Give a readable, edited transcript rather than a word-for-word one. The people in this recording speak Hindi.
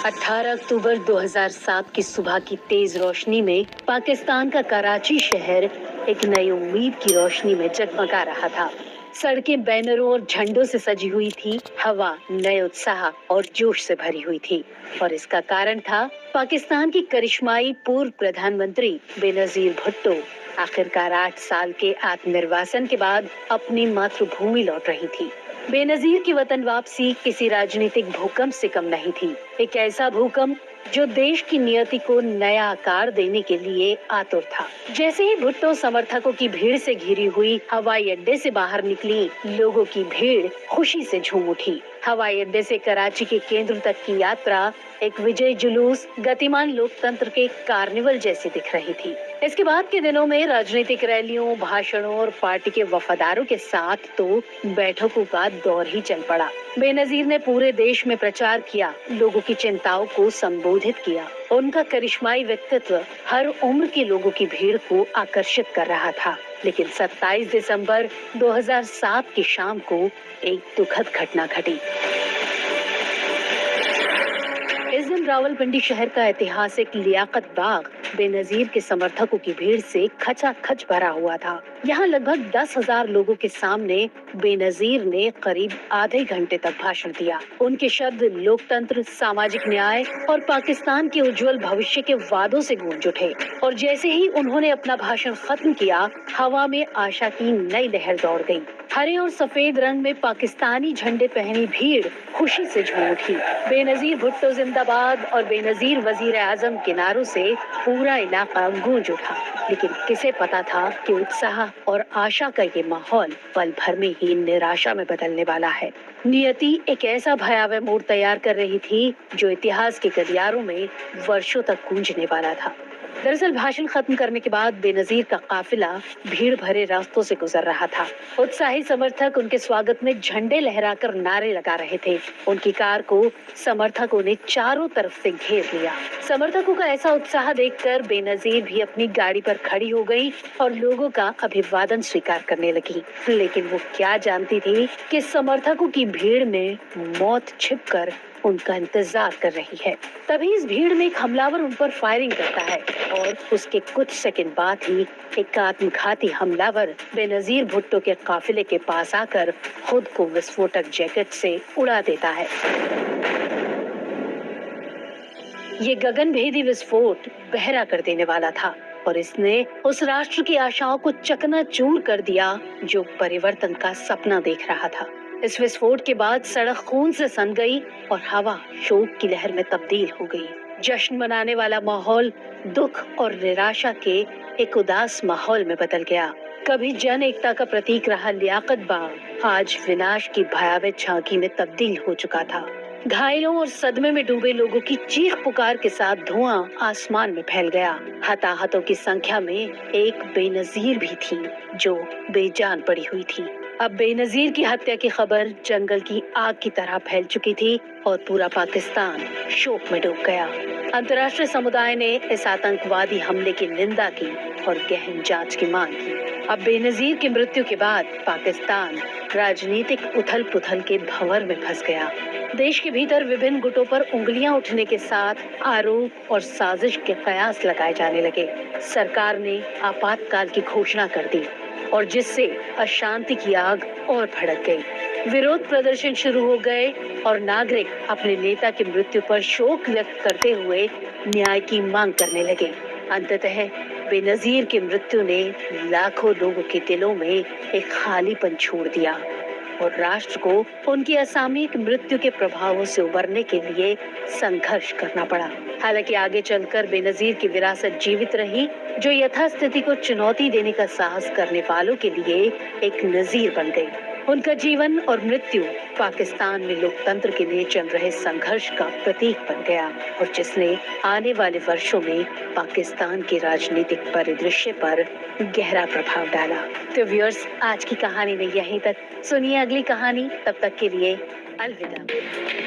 18 अक्टूबर 2007 की सुबह की तेज रोशनी में पाकिस्तान का कराची शहर एक नई उम्मीद की रोशनी में जगमगा रहा था। सड़कें बैनरों और झंडों से सजी हुई थी, हवा नए उत्साह और जोश से भरी हुई थी। और इसका कारण था पाकिस्तान की करिश्माई पूर्व प्रधानमंत्री बेनजीर भुट्टो आखिरकार 8 साल के आत्मनिर्वासन के बाद अपनी मातृभूमि लौट रही थी। बेनजीर की वतन वापसी किसी राजनीतिक भूकंप से कम नहीं थी। एक ऐसा भूकंप जो देश की नियति को नया आकार देने के लिए आतुर था। जैसे ही भुट्टो समर्थकों की भीड़ से घिरी हुई हवाई अड्डे से बाहर निकली, लोगों की भीड़ खुशी से झूम उठी। हवाई अड्डे से कराची के केंद्र तक की यात्रा एक विजय जुलूस, गतिमान लोकतंत्र के कार्निवल जैसी दिख रही थी। इसके बाद के दिनों में राजनीतिक रैलियों, भाषणों और पार्टी के वफादारों के साथ तो बैठकों का दौर ही चल पड़ा। बेनजीर ने पूरे देश में प्रचार किया, लोगों की चिंताओं को संबोधित किया। उनका करिश्माई व्यक्तित्व हर उम्र के लोगों की भीड़ को आकर्षित कर रहा था। लेकिन 27 दिसंबर 2007 की शाम को एक दुखद घटना घटी। इस दिन रावलपिंडी शहर का ऐतिहासिक लियाकत बाग बेनजीर के समर्थकों की भीड़ से खचाखच भरा हुआ था। यहाँ लगभग 10,000 लोगों के सामने बेनजीर ने करीब आधे घंटे तक भाषण दिया। उनके शब्द लोकतंत्र, सामाजिक न्याय और पाकिस्तान के उज्जवल भविष्य के वादों से गूंज उठे। और जैसे ही उन्होंने अपना भाषण खत्म किया, हवा में आशा की नई लहर दौड़ गई। हरे और सफेद रंग में पाकिस्तानी झंडे पहनी भीड़ खुशी से झूम उठी। बेनजीर भुट्टो जिंदाबाद और बेनजीर वजीर आजम के नारों से पूरा इलाका गूंज उठा। लेकिन किसे पता था कि उत्साह और आशा का ये माहौल पल भर में ही निराशा में बदलने वाला है। नियति एक ऐसा भयावह मोड़ तैयार कर रही थी जो इतिहास के गलियारों में वर्षों तक गूंजने वाला था। दरअसल भाषण खत्म करने के बाद बेनजीर का काफिला भीड़ भरे रास्तों से गुजर रहा था। उत्साही समर्थक उनके स्वागत में झंडे लहराकर नारे लगा रहे थे। उनकी कार को समर्थकों ने चारों तरफ से घेर लिया। समर्थकों का ऐसा उत्साह देखकर बेनजीर भी अपनी गाड़ी पर खड़ी हो गई और लोगों का अभिवादन स्वीकार करने लगी। लेकिन वो क्या जानती थी कि समर्थकों की भीड़ में मौत छिपकर उनका इंतजार कर रही है। तभी इस भीड़ में एक हमलावर उन पर फायरिंग करता है और उसके कुछ सेकंड बाद ही एक आत्मघाती हमलावर बेनजीर भुट्टो के काफिले के पास आकर खुद को विस्फोटक जैकेट से उड़ा देता है। ये गगनभेदी विस्फोट बहरा कर देने वाला था और इसने उस राष्ट्र की आशाओं को चकनाचूर कर दिया जो परिवर्तन का सपना देख रहा था। इस विस्फोट के बाद सड़क खून से सन गई और हवा शोक की लहर में तब्दील हो गई। जश्न मनाने वाला माहौल दुख और निराशा के एक उदास माहौल में बदल गया। कभी जन एकता का प्रतीक रहा लियाकत बाग आज विनाश की भयावह झांकी में तब्दील हो चुका था। घायलों और सदमे में डूबे लोगों की चीख पुकार के साथ धुआं आसमान में फैल गया। हताहतों की संख्या में एक बेनजीर भी थी जो बेजान पड़ी हुई थी। अब बेनजीर की हत्या की खबर जंगल की आग की तरह फैल चुकी थी और पूरा पाकिस्तान शोक में डूब गया। अंतर्राष्ट्रीय समुदाय ने इस आतंकवादी हमले की निंदा की और गहन जांच की मांग की। अब बेनजीर की मृत्यु के बाद पाकिस्तान राजनीतिक उथल पुथल के भंवर में फंस गया। देश के भीतर विभिन्न गुटों पर उंगलियां उठने के साथ आरोप और साजिश के कयास लगाए जाने लगे। सरकार ने आपातकाल की घोषणा कर दी और जिससे अशांति की आग और भड़क गई। विरोध प्रदर्शन शुरू हो गए और नागरिक अपने नेता की मृत्यु पर शोक व्यक्त करते हुए न्याय की मांग करने लगे। अंततः बेनजीर की मृत्यु ने लाखों लोगों के दिलों में एक खालीपन छोड़ दिया और राष्ट्र को उनकी असामयिक मृत्यु के प्रभावों से उबरने के लिए संघर्ष करना पड़ा। हालांकि आगे चलकर बेनजीर की विरासत जीवित रही जो यथास्थिति को चुनौती देने का साहस करने वालों के लिए एक नजीर बन गई। उनका जीवन और मृत्यु पाकिस्तान में लोकतंत्र के लिए चल रहे संघर्ष का प्रतीक बन गया और जिसने आने वाले वर्षों में पाकिस्तान के राजनीतिक परिदृश्य पर गहरा प्रभाव डाला। तो व्यूअर्स, आज की कहानी में यहीं तक। सुनिए अगली कहानी, तब तक के लिए अलविदा।